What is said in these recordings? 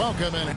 Welcome in.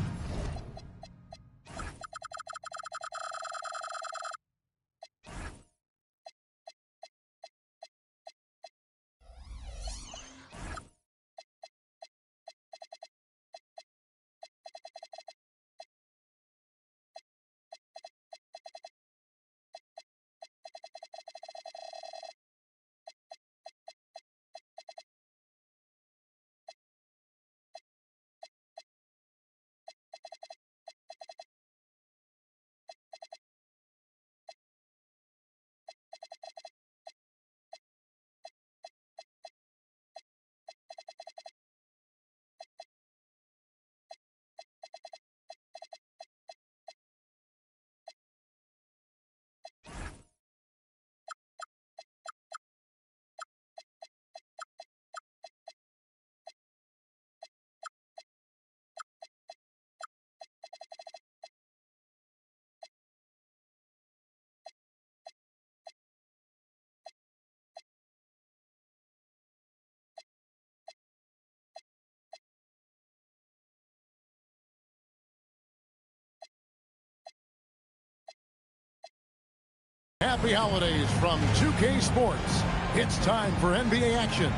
Happy holidays from 2K Sports. It's time for NBA action.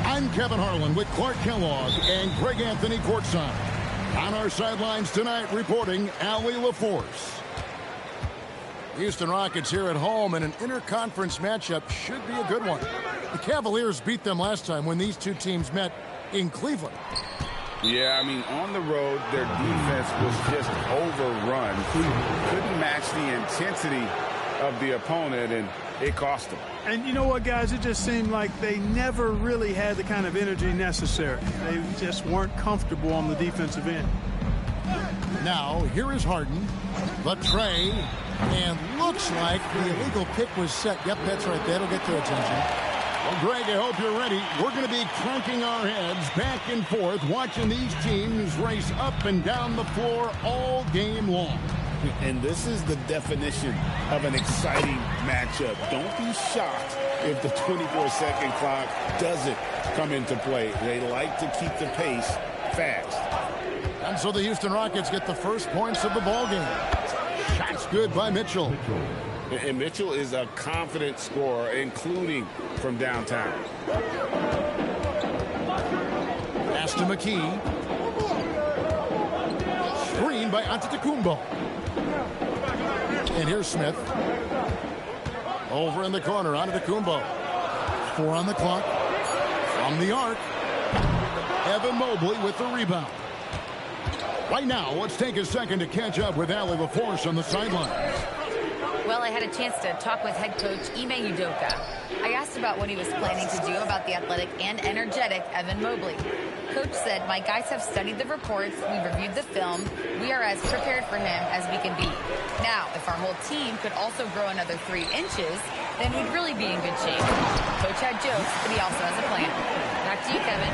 I'm Kevin Harlan with Clark Kellogg and Greg Anthony courtside. On our sidelines tonight reporting Allie LaForce. Houston Rockets here at home, and an interconference matchup should be a good one. The Cavaliers beat them last time when these two teams met in Cleveland. Yeah, I mean, on the road, their defense was just overrun. Couldn't match the intensity of the opponent, and it cost them. And you know what, guys? It just seemed like they never really had the kind of energy necessary. They just weren't comfortable on the defensive end. Now, here is Harden, the tray, and looks like the illegal pick was set. Yep, that's right. That'll get their attention. Well, Greg, I hope you're ready. We're going to be cranking our heads back and forth, watching these teams race up and down the floor all game long. And this is the definition of an exciting matchup. Don't be shocked if the 24-second clock doesn't come into play. They like to keep the pace fast. And so the Houston Rockets get the first points of the ball game. Shots good by Mitchell. And Mitchell is a confident scorer, including from downtown. Pass to McKee. Screen by Antetokounmpo. And here's Smith. Over in the corner, Antetokounmpo. 4 on the clock. From the arc. Evan Mobley with the rebound. Right now, let's take a second to catch up with Allie LaForce on the sidelines. Well, I had a chance to talk with head coach Ime Udoka. I asked about what he was planning to do about the athletic and energetic Evan Mobley. Coach said, my guys have studied the reports, we've reviewed the film, we are as prepared for him as we can be. Now, if our whole team could also grow another 3 inches, then we'd really be in good shape. Coach had jokes, but he also has a plan. Back to you, Kevin.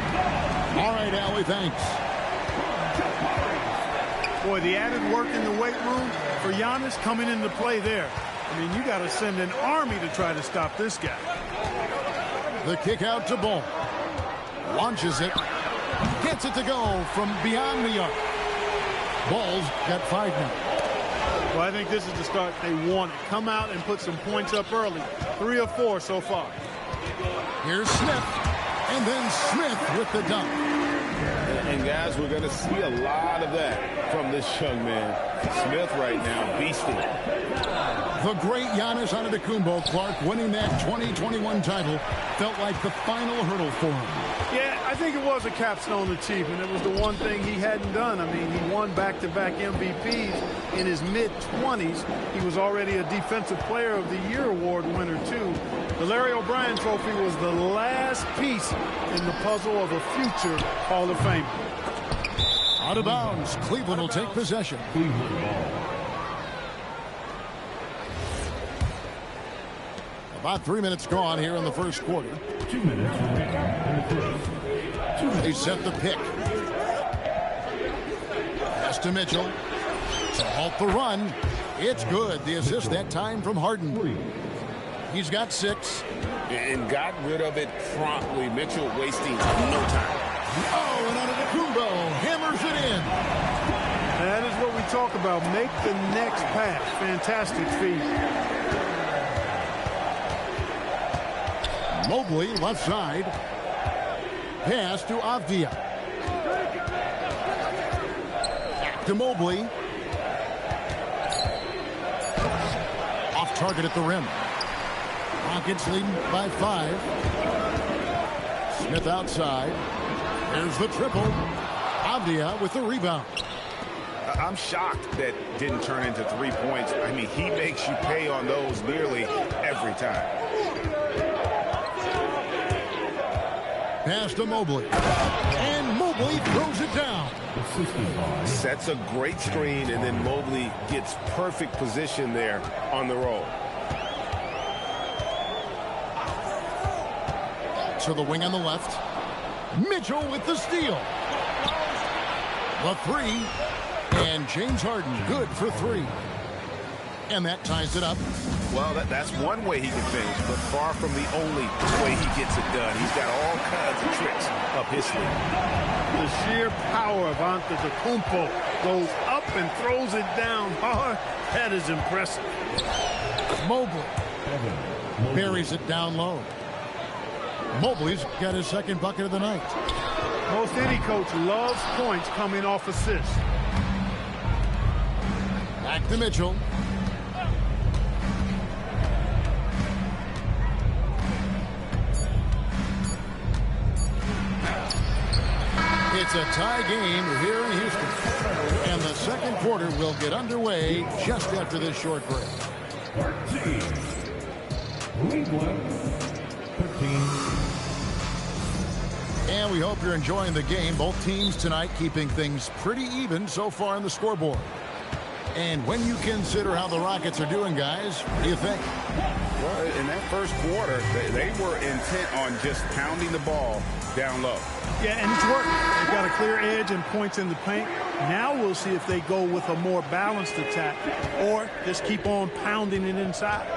All right, Allie, thanks. Boy, the added work in the weight room for Giannis coming into play there. I mean, you got to send an army to try to stop this guy. The kick out to Ball. Launches it. Gets it to go from beyond the arc. Ball's got 5 now. Well, I think this is the start they wanted. Come out and put some points up early. 3 of 4 so far. Here's Smith. And then Smith with the dunk. And guys, we're going to see a lot of that from this young man. Smith right now, beasting. The great Giannis Antetokounmpo, Clark, winning that 2021 title felt like the final hurdle for him. Yeah, I think it was a capstone achievement. It was the one thing he hadn't done. I mean, he won back-to-back MVPs in his mid-20s. He was already a Defensive Player of the Year award winner, too. The Larry O'Brien Trophy was the last piece in the puzzle of a future Hall of Famer. Out of bounds. Cleveland will take possession. About 3 minutes gone here in the first quarter. 2 minutes. They set the pick. Pass to Mitchell. To halt the run. It's good. The assist that time from Harden. He's got 6. And got rid of it promptly. Mitchell wasting no time. Oh, and Antetokounmpo hammers it in. That is what we talk about. Make the next pass. Fantastic feed. Mobley, left side. Pass to Avdia. Back to Mobley. Off target at the rim. Rockets leading by 5. Smith outside. There's the triple. Avdia with the rebound. I'm shocked that didn't turn into 3 points. I mean, he makes you pay on those nearly every time. Pass to Mobley. And Mobley throws it down. Sets a great screen, and then Mobley gets perfect position there on the roll. To the wing on the left. Mitchell with the steal. The 3. And James Harden good for 3. And that ties it up. Well, that's one way he can finish, but far from the only way he gets it done. He's got all kinds of tricks up his sleeve. The sheer power of Antetokounmpo goes up and throws it down hard. That is impressive. Mobley buries it down low. Mobley's got his second bucket of the night. Most any coach loves points coming off assists. Back to Mitchell. It's a tie game here in Houston. And the second quarter will get underway just after this short break. And we hope you're enjoying the game. Both teams tonight keeping things pretty even so far on the scoreboard. And when you consider how the Rockets are doing, guys, what do you think? Well, in that first quarter, they were intent on just pounding the ball down low. Yeah, and it's worked. They've got a clear edge and points in the paint. Now we'll see if they go with a more balanced attack or just keep on pounding it inside.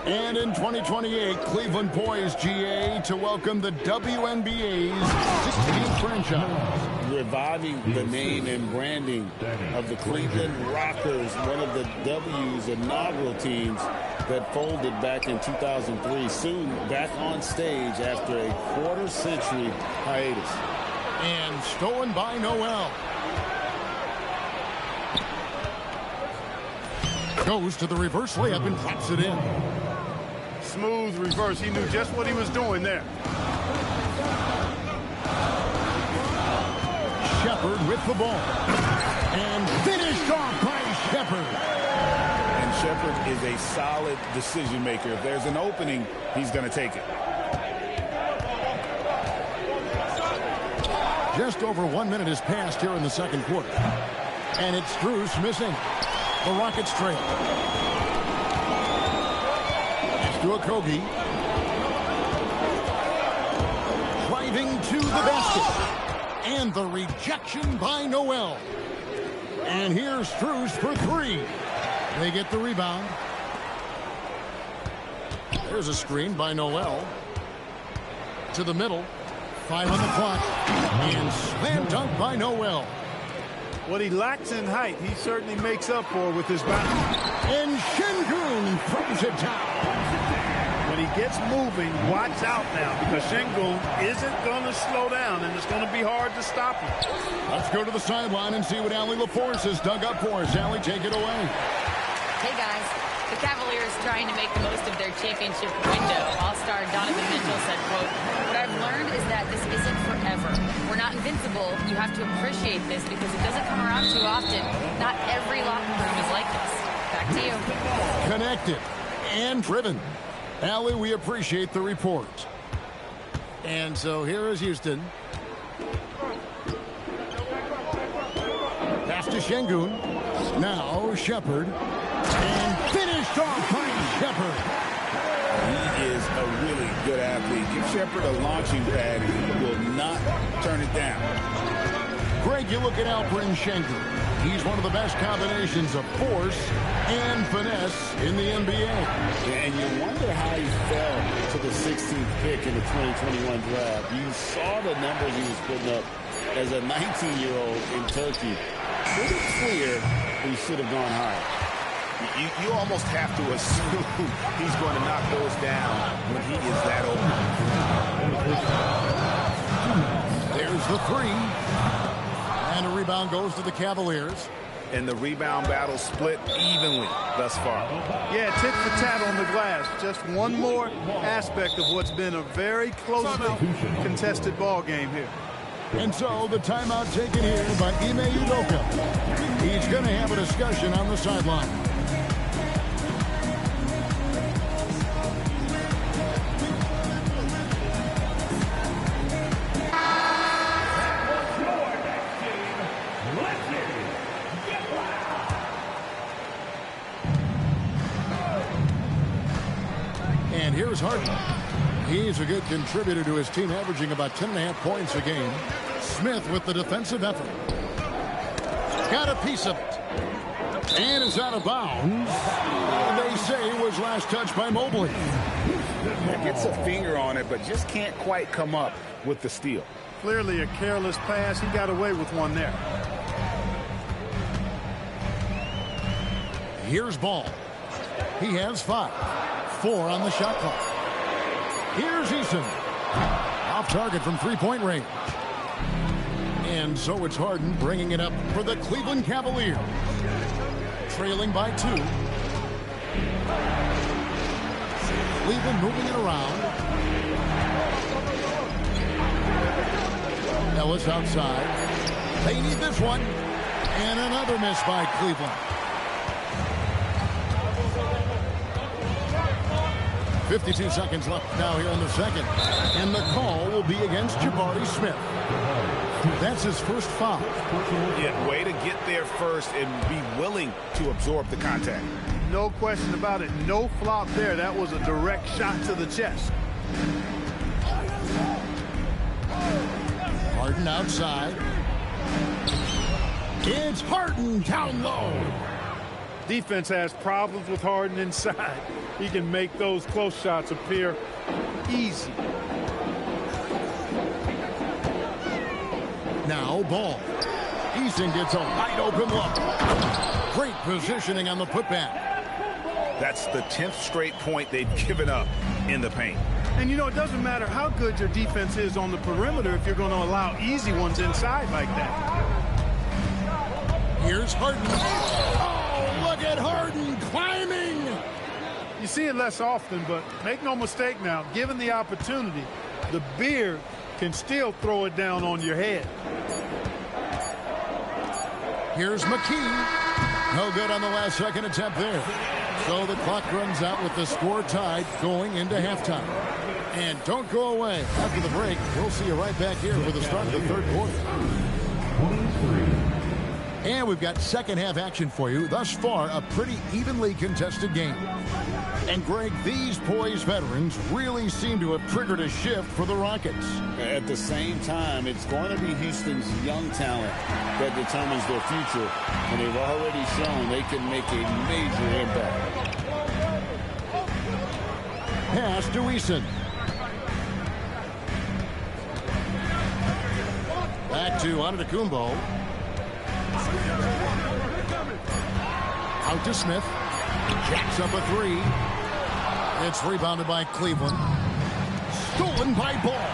And in 2028, Cleveland poised, GA, to welcome the WNBA's 16th franchise. Reviving the name and branding of the Cleveland Rockers, one of the W's inaugural teams that folded back in 2003, soon back on stage after a quarter-century hiatus. And stolen by Noel. Goes to the reverse layup and drops it in. Smooth reverse. He knew just what he was doing there. Shepard with the ball. And finished off by Shepard. And Shepard is a solid decision maker. If there's an opening, he's going to take it. Just over 1 minute has passed here in the second quarter. And it's Strus missing. The Rockets trail. Pass to Okogie. Driving to the basket. And the rejection by Noel. And here's Strus for 3. They get the rebound. There's a screen by Noel. To the middle. 5 on the clock. And slam dunk by Noel. What he lacks in height, he certainly makes up for with his bounce. And Şengün throws it down. When he gets moving, watch out now, because Şengün isn't going to slow down, and it's going to be hard to stop him. Let's go to the sideline and see what Allie LaForce has dug up for us. Allie, take it away. Hey, guys. The Cavaliers trying to make the most of their championship window. All-star Donovan Mitchell said, quote, "What I've learned is that this isn't forever. We're not invincible. You have to appreciate this because it doesn't come around too often. Not every locker room is like this." Back to you. Connected and driven. Allie, we appreciate the report. And so here is Houston. Pass to Şengün. Now Shepard. And finished off by Shepard. He is a really good athlete. Give Shepard a launching pad and he will not turn it down. Greg, you look at Alperen Schenker. He's one of the best combinations of force and finesse in the NBA. And you wonder how he fell to the 16th pick in the 2021 draft. You saw the numbers he was putting up as a 19-year-old in Turkey. Pretty clear he should have gone higher. You almost have to assume he's going to knock those down when he is that old. There's the three. And a rebound goes to the Cavaliers. And the rebound battle split evenly thus far. Yeah, tit for tat on the glass. Just one more aspect of what's been a very closely contested ball game here. And so the timeout taken here by Ime Udoka. He's going to have a discussion on the sideline. And here's Harden. He's a good contributor to his team, averaging about 10.5 points a game. Smith with the defensive effort. Got a piece of it. And it's out of bounds. They say it was last touched by Mobley. Gets a finger on it, but just can't quite come up with the steal. Clearly a careless pass. He got away with one there. Here's Ball. He has 5. 4 on the shot clock. Here's Eason. Off target from three-point range. And so it's Harden bringing it up for the Cleveland Cavaliers. Trailing by 2. Cleveland moving it around. Ellis outside. They need this one. And another miss by Cleveland. 52 seconds left now here in the second. And the call will be against Jabari Smith. That's his first foul. Yeah, way to get there first and be willing to absorb the contact. No question about it. No flop there. That was a direct shot to the chest. Harden outside. It's Harden down low. Defense has problems with Harden inside. He can make those close shots appear easy. Now Ball. Eason gets a wide open look. Great positioning on the putback. That's the 10th straight point they've given up in the paint. And you know, it doesn't matter how good your defense is on the perimeter if you're going to allow easy ones inside like that. Here's Harden. Oh, look at Harden climbing. You see it less often, but make no mistake now, given the opportunity, the beard can still throw it down on your head. Here's McKee. No good on the last second attempt there. So the clock runs out with the score tied going into halftime. And don't go away. After the break, we'll see you right back here for the start of the third quarter. And we've got second half action for you. Thus far, a pretty evenly contested game. And Greg, these poised veterans really seem to have triggered a shift for the Rockets. At the same time, it's going to be Houston's young talent that determines their future. And they've already shown they can make a major impact. Pass to Eason. Back to Antetokounmpo. Out to Smith. Jacks up a 3. It's rebounded by Cleveland. Stolen by Ball.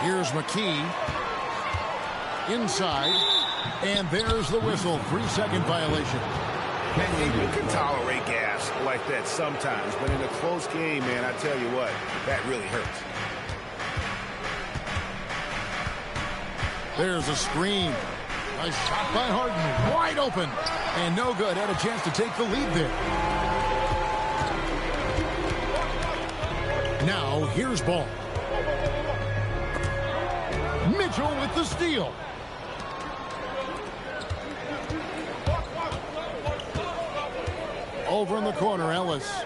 Here's McKee. Inside. And there's the whistle. 3-second violation. And you can tolerate gas like that sometimes, but in a close game, man, I tell you what, that really hurts. There's a screen. A shot by Harden. Wide open. And no good. Had a chance to take the lead there. Now, here's Ball. Mitchell with the steal. Over in the corner, Ellis.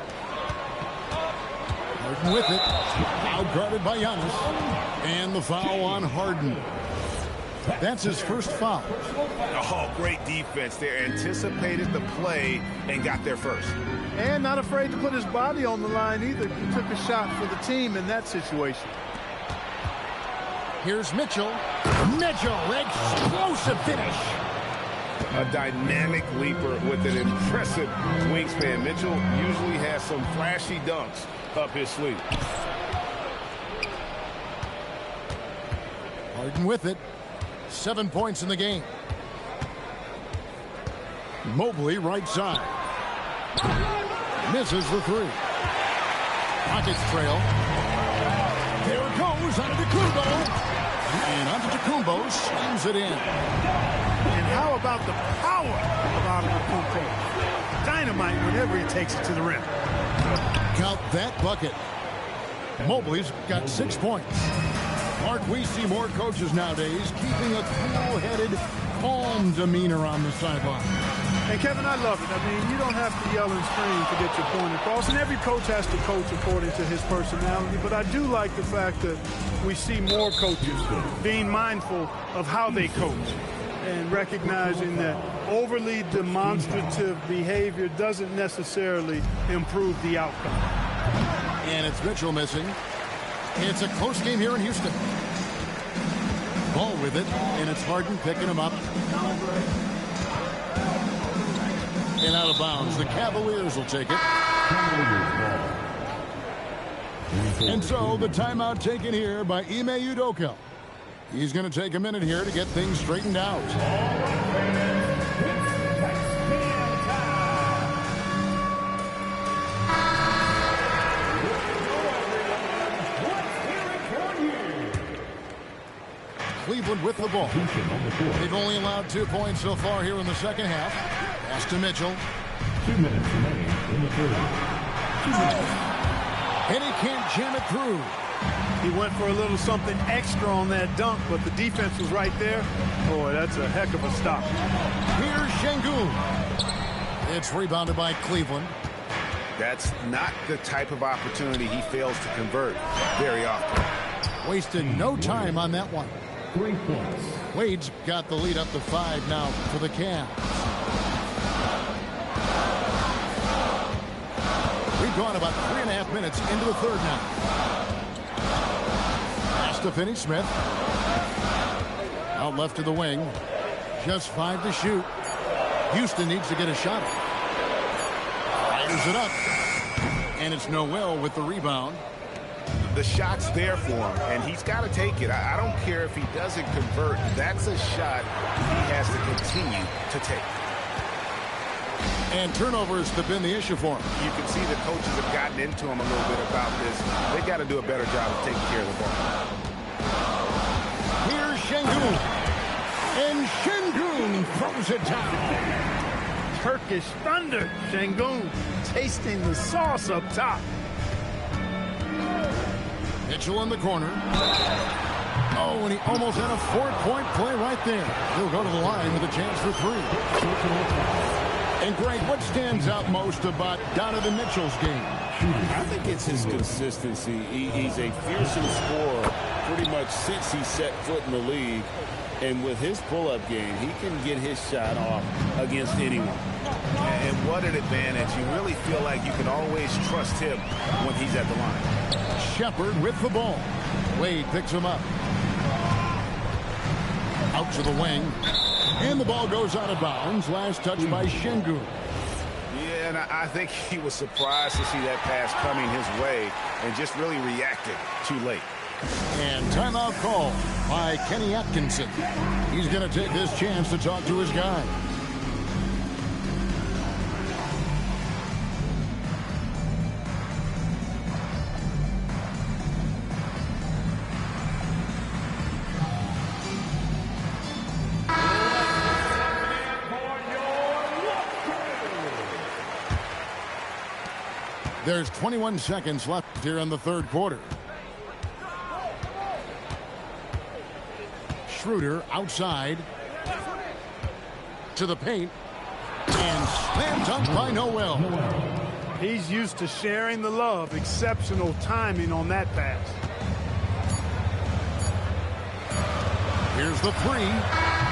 Harden with it. Now guarded by Giannis. And the foul on Harden. That's his first foul. Oh, great defense there. Anticipated the play and got there first. And not afraid to put his body on the line either. He took a shot for the team in that situation. Here's Mitchell. Mitchell, explosive finish. A dynamic leaper with an impressive wingspan. Mitchell usually has some flashy dunks up his sleeve. Harden with it. 7 points in the game. Mobley right side. Misses the three. Rockets trail. There it goes onto Kumbo. And onto Kumbo, slams it in. And how about the power of Antetokounmpo? Dynamite whenever he takes it to the rim. Count that bucket. Mobley's got 6 points. Mark, we see more coaches nowadays keeping a cool-headed, calm demeanor on the sideline. And, Kevin, I love it. I mean, you don't have to yell and scream to get your point across. And every coach has to coach according to his personality. But I do like the fact that we see more coaches being mindful of how they coach and recognizing that overly demonstrative behavior doesn't necessarily improve the outcome. And it's Mitchell missing. It's a close game here in Houston. Ball with it, and it's Harden picking him up. And out of bounds. The Cavaliers will take it. And so the timeout taken here by Ime Udoka. He's going to take a minute here to get things straightened out. Cleveland with the ball. They've only allowed 2 points so far here in the second half. Pass to Mitchell. 2 minutes remaining in the third. And he can't jam it through. He went for a little something extra on that dunk, but the defense was right there. Boy, that's a heck of a stop. Here's Şengün. It's rebounded by Cleveland. That's not the type of opportunity he fails to convert very often. Wasted no time on that one. 3 points. Wade's got the lead up to 5 now for the Cavs. We've gone about 3.5 minutes into the third now. Pass to Finney-Smith. Out left to the wing. Just 5 to shoot. Houston needs to get a shot. Fires it up. And it's Noel with the rebound. The shot's there for him, and he's got to take it. I don't care if he doesn't convert. That's a shot he has to continue to take. And turnovers have been the issue for him. You can see the coaches have gotten into him a little bit about this. They got to do a better job of taking care of the ball. Here's Şengün. And Şengün throws it down. Turkish thunder. Şengün tasting the sauce up top. Mitchell in the corner. Oh, and he almost had a 4-point play right there. He'll go to the line with a chance for 3. And Greg, what stands out most about Donovan Mitchell's game? I think it's his consistency. He's a fearsome scorer pretty much since he set foot in the league. And with his pull-up game, he can get his shot off against anyone. And what an advantage. You really feel like you can always trust him when he's at the line. Shepard with the ball. Wade picks him up. Out to the wing. And the ball goes out of bounds. Last touch by Şengün. Yeah, and I think he was surprised to see that pass coming his way and just really reacted too late. And timeout call by Kenny Atkinson. He's going to take this chance to talk to his guy. There's 21 seconds left here in the third quarter. Schroeder outside to the paint and slam dunk by Noel. He's used to sharing the love. Exceptional timing on that pass. Here's the three.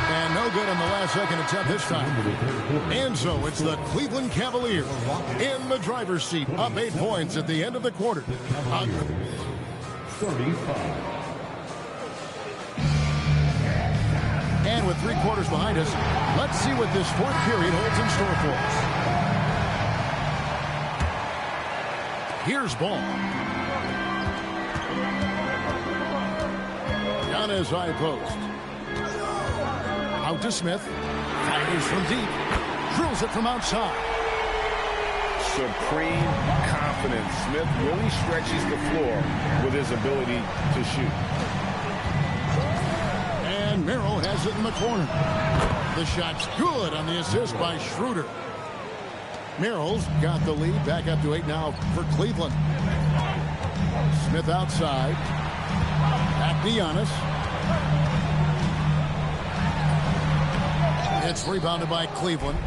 And no good on the last second attempt this time. And so it's the Cleveland Cavaliers in the driver's seat, up 8 points at the end of the quarter. 35. And with 3 quarters behind us, let's see what this fourth period holds in store for us. Here's ball. Giannis high post. Out to Smith. Fires from deep. Drills it from outside. Supreme confidence. Smith really stretches the floor with his ability to shoot. And Merrill has it in the corner. The shot's good on the assist by Schroeder. Merrill's got the lead. Back up to 8 now for Cleveland. Smith outside. Back to Giannis. It's rebounded by Cleveland.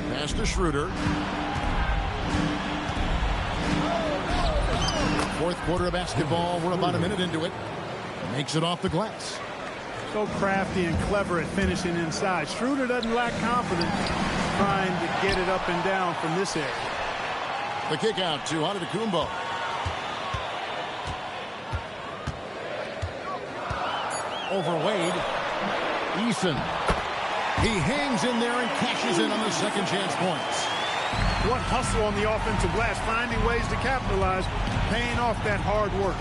Pass to Schroeder. Fourth quarter of basketball. We're about a minute into it. Makes it off the glass. So crafty and clever at finishing inside. Schroeder doesn't lack confidence trying to get it up and down from this area. The kick out to Antetokounmpo. Over Wade. Eason. He hangs in there and cashes in on the second chance points. What hustle on the offensive glass, finding ways to capitalize, paying off that hard work.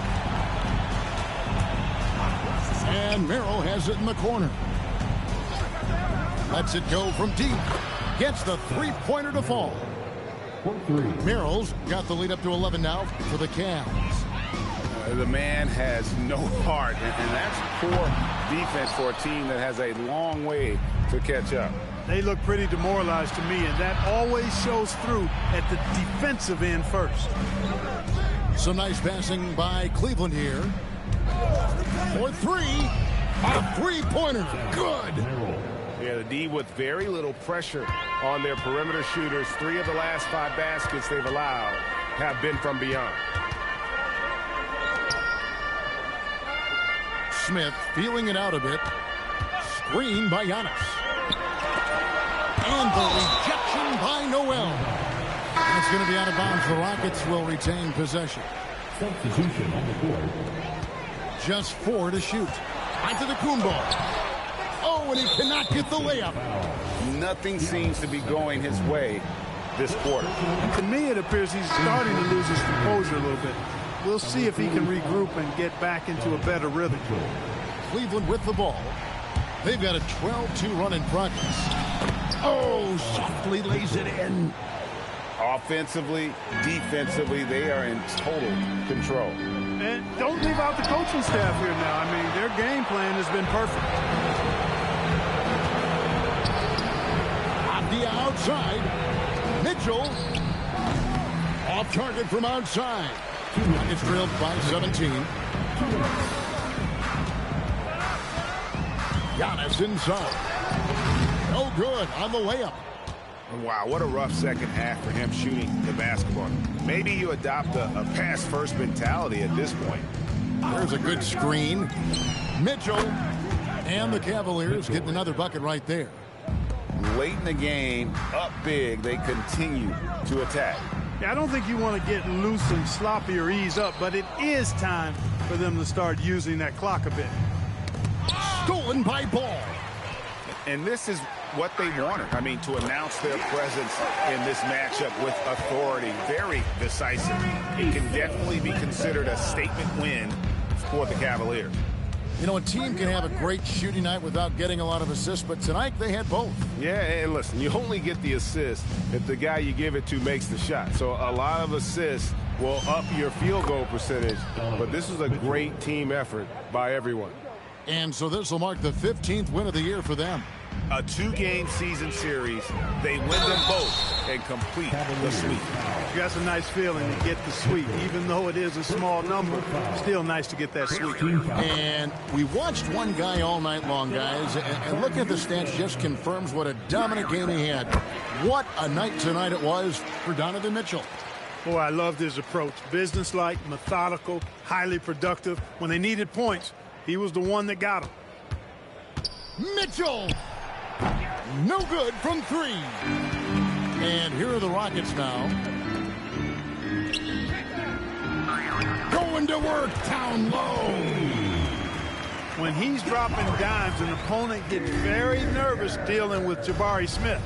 And Merrill has it in the corner. Lets it go from deep. Gets the three-pointer to fall. Merrill's got the lead up to 11 now for the Cavs. The man has no heart, and that's poor defense for a team that has a long way to catch up. They look pretty demoralized to me, and that always shows through at the defensive end first. Some nice passing by Cleveland here. For three. A three-pointer. Good. Yeah, the D with very little pressure on their perimeter shooters. 3 of the last 5 baskets they've allowed have been from beyond. Smith feeling it out a bit. Screen by Giannis. And the rejection by Noel. And it's going to be out of bounds. The Rockets will retain possession. Substitution on the court. Just 4 to shoot. Onto the Kumbo. Oh, and he cannot get the layup. Nothing seems to be going his way this quarter. To me, it appears he's starting to lose his composure a little bit. We'll see if he can regroup and get back into a better rhythm. Cleveland with the ball. They've got a 12-2 run in progress. Oh, softly lays it in. Offensively, defensively, they are in total control. And don't leave out the coaching staff here now. I mean, their game plan has been perfect. On the outside, Mitchell. Off target from outside. It's drilled by 17. Giannis inside. No good on the layup. Wow, what a rough second half for him shooting the basketball. Maybe you adopt a pass-first mentality at this point. There's a good screen. Mitchell and the Cavaliers getting another bucket right there. Late in the game, up big, they continue to attack. Yeah, I don't think you want to get loose and sloppy or ease up, but it is time for them to start using that clock a bit. Stolen by Ball. And this is what they wanted. I mean, to announce their presence in this matchup with authority. Very decisive. It can definitely be considered a statement win for the Cavaliers. You know, a team can have a great shooting night without getting a lot of assists, but tonight they had both. Yeah, and listen, you only get the assist if the guy you give it to makes the shot. So a lot of assists will up your field goal percentage, but this is a great team effort by everyone. And so this will mark the 15th win of the year for them. A 2-game season series. They win them both and complete the sweep. That's a nice feeling to get the sweep. Even though it is a small number, still nice to get that sweep. And we watched one guy all night long, guys, and looking at the stats just confirms what a dominant game he had. What a night tonight it was for Donovan Mitchell. Boy, I loved his approach. Businesslike, methodical, highly productive. When they needed points, he was the one that got them. Mitchell. No good from 3. And here are the Rockets now. Going to work down low. When he's dropping dimes, an opponent gets very nervous dealing with Jabari Smith.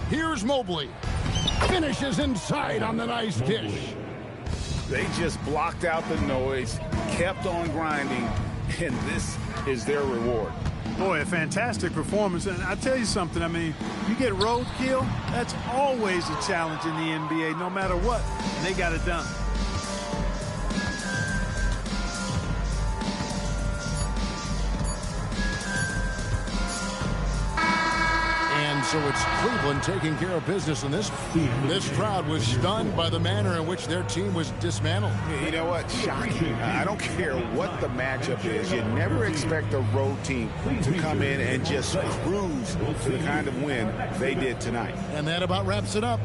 Here's Mobley. Finishes inside on the nice dish. They just blocked out the noise, kept on grinding, and this is their reward. Boy, a fantastic performance. And I tell you something, I mean, you get roadkill, that's always a challenge in the NBA, no matter what. And they got it done. And so it's Cleveland taking care of business in this. This crowd was stunned by the manner in which their team was dismantled. You know what? Shocking. I don't care what the matchup is. You never expect a road team to come in and just cruise to the kind of win they did tonight. And that about wraps it up.